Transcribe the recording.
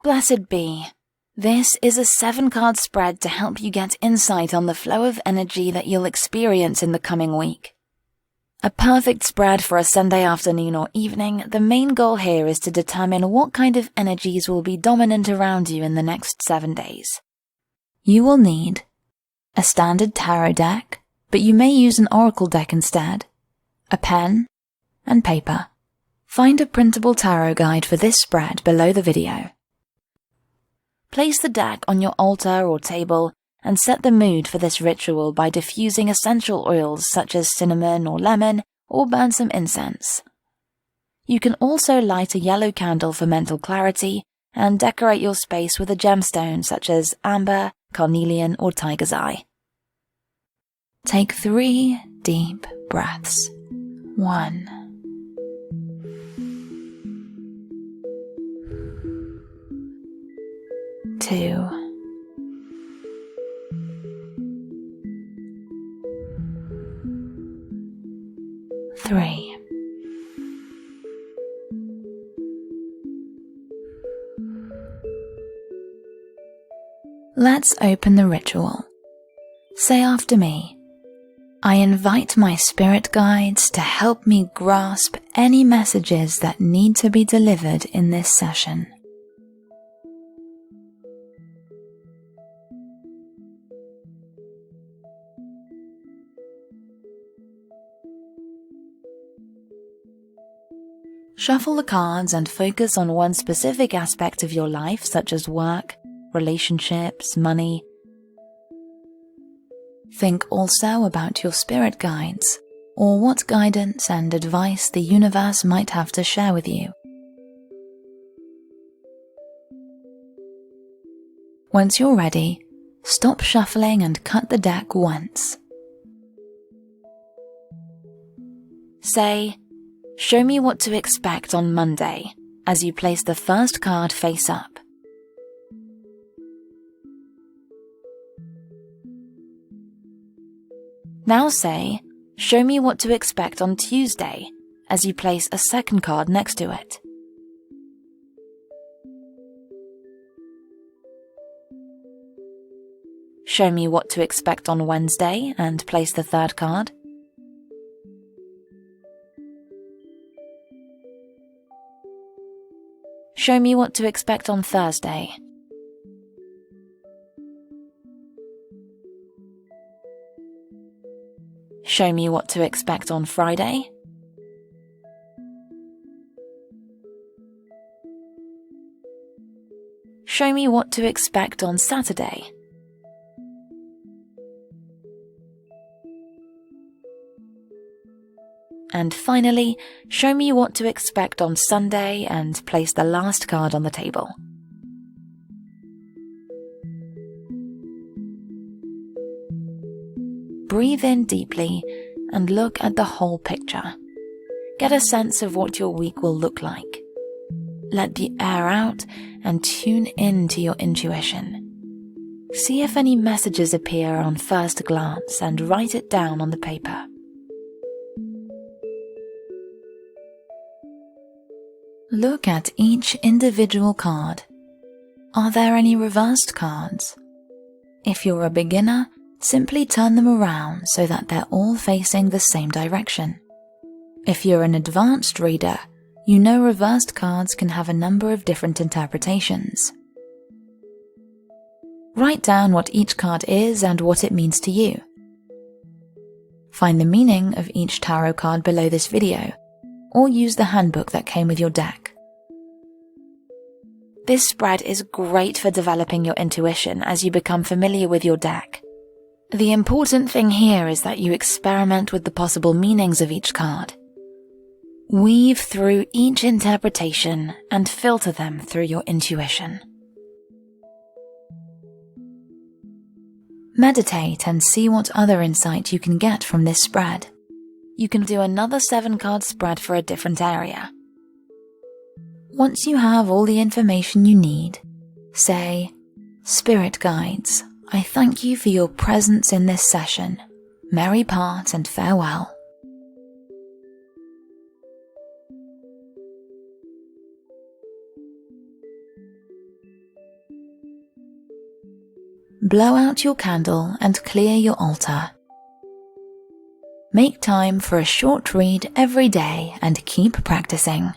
Blessed be. This is a 7-card spread to help you get insight on the flow of energy that you'll experience in the coming week. A perfect spread for a Sunday afternoon or evening, the main goal here is to determine what kind of energies will be dominant around you in the next 7 days. You will need a standard tarot deck, but you may use an oracle deck instead, a pen, and paper. Find a printable tarot guide for this spread below the video. Place the deck on your altar or table and set the mood for this ritual by diffusing essential oils such as cinnamon or lemon, or burn some incense. You can also light a yellow candle for mental clarity and decorate your space with a gemstone such as amber, carnelian, or tiger's eye. Take 3 deep breaths. 1. 2. 3. Let's open the ritual. Say after me, I invite my spirit guides to help me grasp any messages that need to be delivered in this session. Shuffle the cards and focus on one specific aspect of your life, such as work, relationships, money. Think also about your spirit guides, or what guidance and advice the universe might have to share with you. Once you're ready, stop shuffling and cut the deck once. Say, show me what to expect on Monday, as you place the first card face up. Now say, show me what to expect on Tuesday, as you place a second card next to it. Show me what to expect on Wednesday, and place the third card. Show me what to expect on Thursday. Show me what to expect on Friday. Show me what to expect on Saturday. And finally, show me what to expect on Sunday and place the last card on the table. Breathe in deeply and look at the whole picture. Get a sense of what your week will look like. Let the air out and tune in to your intuition. See if any messages appear on first glance and write it down on the paper. Look at each individual card. Are there any reversed cards? If you're a beginner, simply turn them around so that they're all facing the same direction. If you're an advanced reader, you know reversed cards can have a number of different interpretations. Write down what each card is and what it means to you. Find the meaning of each tarot card below this video, or use the handbook that came with your deck. This spread is great for developing your intuition as you become familiar with your deck. The important thing here is that you experiment with the possible meanings of each card. Weave through each interpretation and filter them through your intuition. Meditate and see what other insight you can get from this spread. You can do another 7-card spread for a different area. Once you have all the information you need, say, Spirit Guides, I thank you for your presence in this session. Merry part and farewell. Blow out your candle and clear your altar. Make time for a short read every day and keep practicing.